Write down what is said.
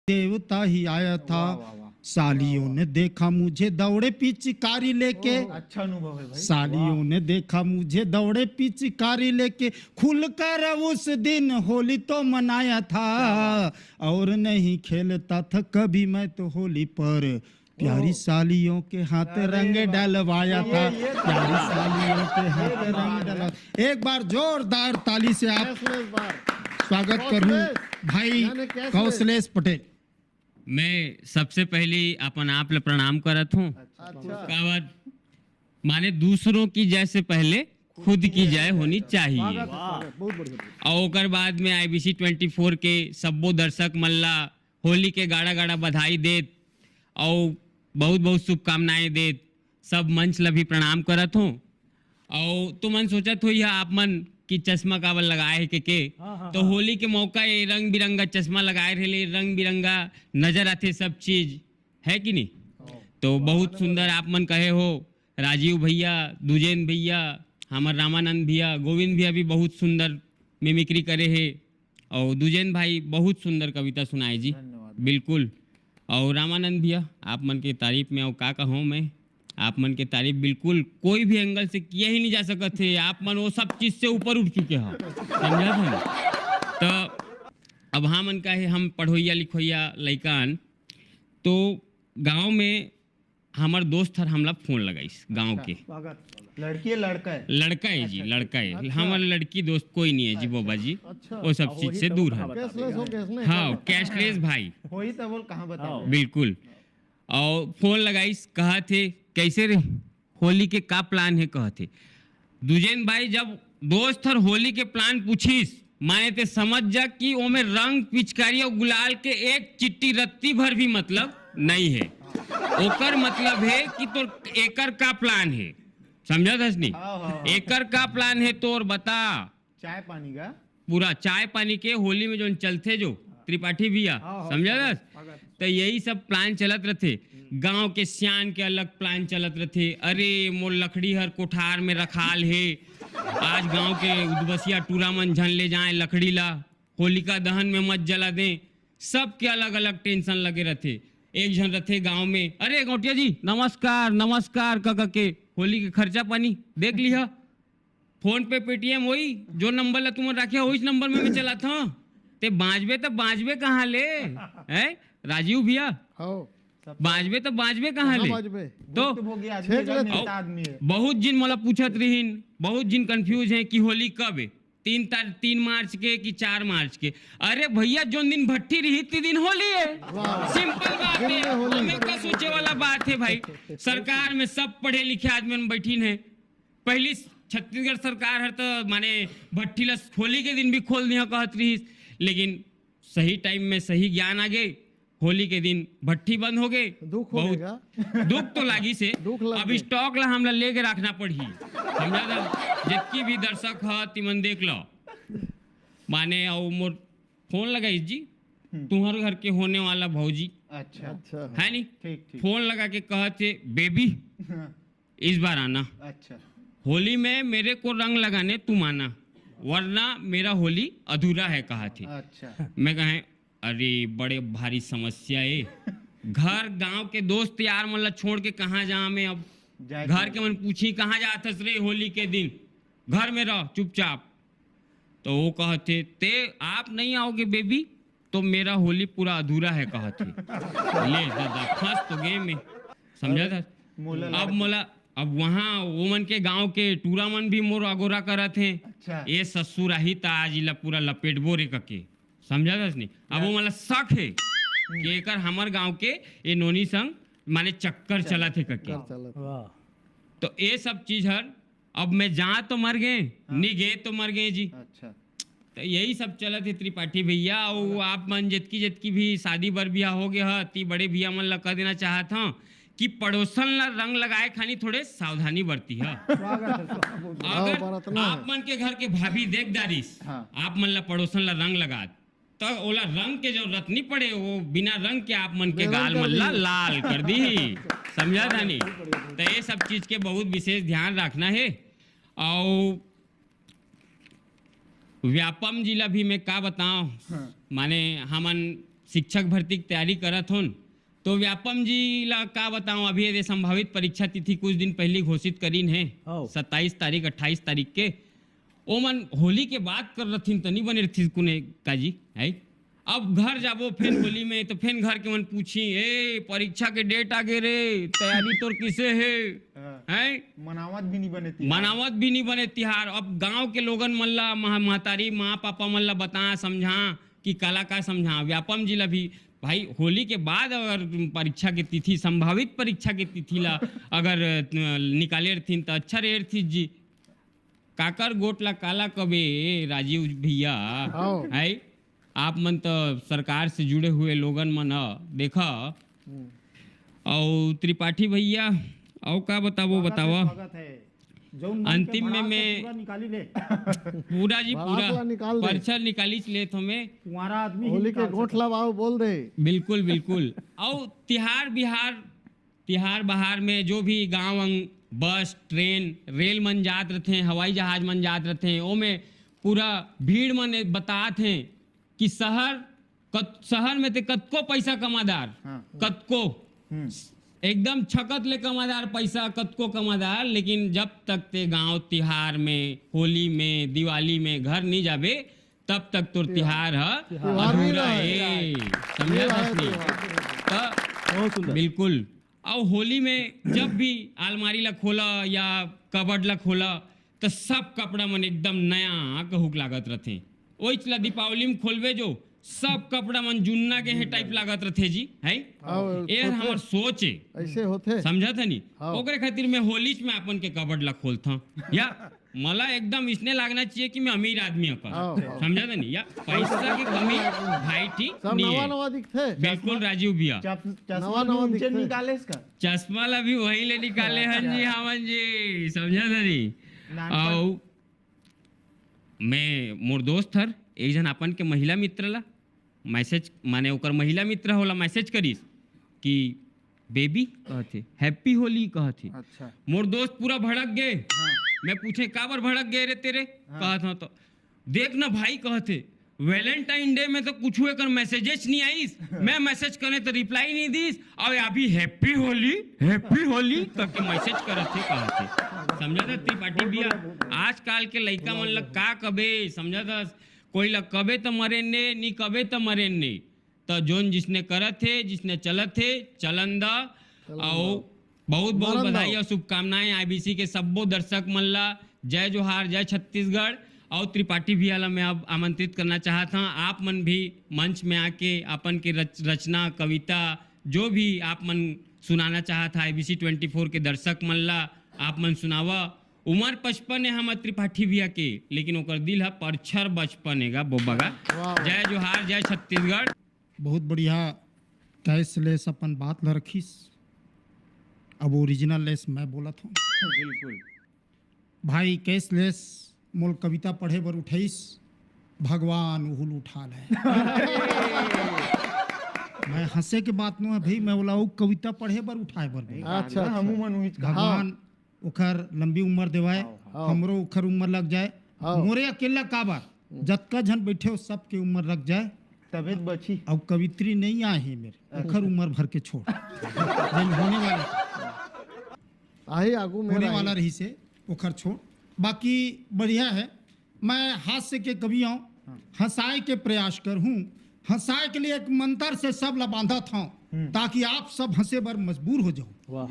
देवता ही आया था। सालियों ने देखा मुझे दौड़े पिचकारी लेके। अच्छा अनुभव है भाई। सालियों ने देखा मुझे दौड़े पिचकारी लेके, खुलकर उस दिन होली तो मनाया था। और नहीं खेलता था कभी मैं तो होली पर, प्यारी सालियों के हाथ रंग डलवाया था। प्यारी सालियों के हाथ रंग डलवा। एक बार जोरदार ताली से आप स्वागत करूं भाई कौशलेश पटेल। मैं सबसे पहले अपन आप ले प्रणाम करत हूँ। कावत माने दूसरों की जय से पहले खुद की जय होनी चाहिए। और ओकर बाद में IBC 24 के सबो दर्शक मल्ला होली के गाड़ा गाड़ा बधाई देत और बहुत बहुत शुभकामनाएं देत। सब मंच ला भी प्रणाम करत हूँ। और तो मन सोचत हो यह आप मन कि चश्मा कावल लगाए है के तो होली के मौका ये रंग बिरंगा चश्मा लगाए रहे, रंग बिरंगा नजर आते सब चीज है कि नहीं। तो बहुत सुंदर आप मन कहे हो। राजीव भैया, दुजेन भैया, हमार रामानंद भैया, गोविंद भैया भी बहुत सुंदर मिमिक्री करे है। और दुजेन भाई बहुत सुंदर कविता सुनाए जी, बिल्कुल। और रामानंद भैया आप मन के तारीफ में और का कहूँ मैं, आप मन के तारीफ बिल्कुल कोई भी एंगल से किया ही नहीं जा सकत थे। आप मन वो सब चीज से ऊपर उठ चुके हैं, समझा था। तो अब हाँ मन का है, हम पढ़ोइया लिखोइया लइकान। तो गांव में हमार दोस्त हर हमला फोन लगाइस गांव के। लड़की है लड़का है? लड़का है जी, लड़का है। हमारा लड़की दोस्त कोई नहीं है जी बाबा जी। वो सब चीज से दूर है। हाँ कैशलेस भाई होई तो बोल कहाँ बताओ। बिल्कुल। और फोन लगाइस, कहा थे कैसे रे होली के का प्लान है। कहा थे दुजेन भाई जब दोस्त हर होली के प्लान पूछिस माने ते समझ जा कि ओमे रंग पिचकारी और गुलाल के एक चिट्टी रत्ती भर भी मतलब नहीं है। ओकर मतलब है कि तो एकर का प्लान है, समझा दसनी। एकर का प्लान है तो और बता। चाय पानी का पूरा चाय पानी के होली में जो चलते जो त्रिपाठी भैया, समझा दस। तो यही सब प्लान चलत रहते। गांव के सियान के अलग प्लान चलत रहते। अरे मोर लकड़ी हर कोठार में रखाल है, आज गांव के उदबसिया टूरा मन झन ले जाए लकड़ी ला, होलिका दहन में मत जला दें। सब के अलग अलग टेंशन लगे रहते। एक जन रहते गांव में, अरे गौटिया जी नमस्कार नमस्कार कह के होली के खर्चा पानी देख लिया। फोन पे पेटीएम वही जो नंबर ला तुम रखे उस नंबर में मैं चला था। ते बाजबे तो बाजबे कहाँ ले है राजीव भैया, बाजबे तो बाजबे कहाँ ले। तो आदमी है। बहुत जिन मला पूछत रहीन, बहुत जिन कंफ्यूज हैं कि होली कब है, 3 मार्च के कि 4 मार्च के। अरे भैया जो दिन भट्टी रही ती दिन होली है, सिंपल बात है। हमें क्या सोचे वाला बात है भाई। सरकार में सब पढ़े लिखे आदमी बैठी है। पहली छत्तीसगढ़ सरकार है तो माने भट्टी ला होली के दिन भी खोल दिया कहत रही, लेकिन सही टाइम में सही ज्ञान आ गए, होली के दिन भट्टी बंद हो गए। दुख तो लागी से अब स्टॉक ला हमला लेके रखना पड़ी, समझा। जितनी भी दर्शक है तिमन देख लो माने। और मोर फोन लगाई जी तुम्हारे घर के होने वाला भौजी, अच्छा है नहीं। ठीक। फोन लगा के कहते बेबी इस बार आना, अच्छा होली में मेरे को रंग लगाने तुम आना, वरना मेरा होली अधूरा है। कहा थे। अच्छा मैं कहे अरे बड़े भारी समस्या है। घर गांव के दोस्त यार मतलब छोड़ के कहाँ जा मैं अब। घर के मन पूछी कहाँ जात रे होली के दिन, घर में रहो चुपचाप। तो वो कहते ते आप नहीं आओगे बेबी तो मेरा होली पूरा अधूरा है। कहते ले दादा फंस तो गेम में, समझा था। अब मोला अब वहाँ वो मन के गांव के टूरा मन भी मोर अगोरा करत हैं। अच्छा। ये ससुर ही ता आज इला पूरा लपेट बोरे कके, समझा था नहीं। अब वो मतलब शक है कि एकर हमार गांव के ये नोनी संग माने चक्कर चला थे कके। तो ये सब चीज हर अब मैं जा तो मर गए, नहीं गए तो मर गए जी। अच्छा तो यही सब चला थे त्रिपाठी भैया। और आप मन जितकी भी शादी बर बिया हो गया ती बड़े भैया मन ला कह देना चाहत हूँ कि पड़ोसन ला रंग लगाए खानी थोड़े सावधानी बरती है। अगर आप मन के घर के भाभी देख दारिस, आप मन ला पड़ोसन ला रंग लगा तो ओला रंग के जरूरत नहीं पड़े, वो बिना रंग के आप मन के गाल मन ला लाल कर दी, समझा था नहीं। तो ये सब चीज के बहुत विशेष ध्यान रखना है। और व्यापम जिला भी मैं का बताऊं, माने हमन शिक्षक भर्ती की तैयारी करत होन तो व्यापम जी ला का बताऊं, अभी ये संभावित परीक्षा तिथि कुछ दिन पहले घोषित करीन है, 27 तारीख 28 तारीख के। ओ मन होली के बाद कर रथिन तो नहीं बने रथी कुने काजी है। अब घर जाबो फिर होली में तो फिर घर के मन पूछी, ए परीक्षा के डेट आगे रे, तैयारी तोर किसे है हैं? मनावत भी नहीं बने थी। मनावत भी नहीं बने तिहार। अब गांव के लोगन मन ला महतारी माँ पापा मन ला बता समझा कि काला का समझा। व्यापम जी ला भी भाई होली के बाद अगर परीक्षा की तिथि, संभावित परीक्षा की तिथि ला अगर निकाले रथिन तो अच्छा रहे थी जी। काकर गोट ला काला कबे राजीव भैया है। आप मन तो सरकार से जुड़े हुए लोगन मन देखा। और त्रिपाठी भैया और का बतावो बतावा। स्वागत है। जो मन के अंतिम में भड़ास मैं से पूरा निकाली ले। पूरा जी भड़ास ला निकाल पूरा दे। पर्चा निकाली ले तो मैं कुंवारा आदमी ही होली के निकाल गोठ सकता है। लवाओ बोल दे। बिल्कुल बिल्कुल। और तिहार बहार में जो भी गांव अंग बस ट्रेन रेल मन जात रहते, हवाई जहाज मन जात रहते, ओ में पूरा भीड़ मन बतात हैं कि शहर में ते कतको पैसा कमादार, हाँ। कतको एकदम छकत ले कमादार पैसा, कतको कमादार, लेकिन जब तक ते गांव तिहार में, होली में, दिवाली में घर नहीं जाबे तब तक तोर तिहार है अधूरा है। समझा नहीं तो बिल्कुल। और होली में जब भी अलमारी ला खोला या कबर्ड ला खोला तो सब कपड़ा मन एकदम नया कहूक लागत रहते। ओइच ला दीपावली में खोलबे जो सब कपड़ा मन जुन्ना के टाइप लागत रहते जी है। ये हमार सोच है, ऐसे होते समझा था नहीं। हाँ। ओकरे खातिर मैं होली में अपन के कबर्ड ला खोलता या मला एकदम इसने लागना चाहिए कि मैं अमीर आदमी अपन, हाँ। समझा था नहीं। या पैसा की कमी भाई ठीक सब नहीं नवा है। नवा दिखते। बिल्कुल राजीव भैया, चश्मा नवा भी ऊंचे दिखते। निकाले इसका। चश्मा ला भी वही ले निकाले हन जी हमन जी, समझा था नहीं। नानपन- और मैं मोर दोस्त हर एक जन अपन के महिला मित्र ला मैसेज, माने ओकर महिला मित्र होला मैसेज करीस कि बेबी कहथे हैप्पी होली कहथे। अच्छा। मोर दोस्त पूरा भड़क गए। मैं पूछे काबर भड़क गए रे तेरे, कहत हो तो देख ना भाई कहते वैलेंटाइन डे में तो कुछ एकर मैसेजेस नहीं आईस, मैं मैसेज करे तो रिप्लाई नहीं दीस, और अभी हैप्पी होली करके मैसेज करत थे कहते। समझा था त्रिपाठी भैया, आजकल के लइका मन ला का कबे समझा था, कोई ला कबे तो मरे ने नहीं कबे तो मरे ने, तो जोन जिसने करत थे जिसने चलत थे चलन दा। और बहुत बहुत मरन बधाई दाओ। और शुभकामनाएं आईबीसी के सबो दर्शक मन ला। जय जोहार, जय छत्तीसगढ़। और त्रिपाठी भैया ला मैं अब आमंत्रित करना चाहता हूँ, आप मन भी मंच में आके अपन के रचना कविता जो भी आप मन सुनाना चाहता है IBC 24 के दर्शक मन ला आप मन सुनावा। उम्र 55 है हम त्रिपाठी भैया के, लेकिन ओकर दिल है परछर बचपन है बोबा। जय जोहार, जय छत्तीसगढ़। बहुत बढ़िया कैशलेस अपन बात ला रखीस। अब ओरिजिनल लेस मैं बोलत हूँ बिल्कुल। भाई। कैशलेस मोल कविता पढ़े बर उठाइस, भगवान उहुल उठा ले। मैं हंसे के बात नु है भाई, मैं बोला उ कविता पढ़े बर उठाए बर बोला। अच्छा, अच्छा। हमू मन उहिच कहा। भगवान ओखर लंबी उम्र देवाए, हमरो ओखर उम्र लग जाए, हाँ। मोरे अकेला काबर जतका जन बैठे हो सबके उम्र लग जाए। तबियत बची। अब कवित्री नहीं आए हैं मेरे, ओखर उम्र भर के छोड़ जन होने वाला रही से ओखर छोड़। बाकी बढ़िया है। मैं हास्य के कवि हूँ, हंसाए के प्रयास कर हूँ। हंसाए के लिए एक मंत्र से सब ला बांधा था ताकि आप सब हंसे बर मजबूर हो जाओ।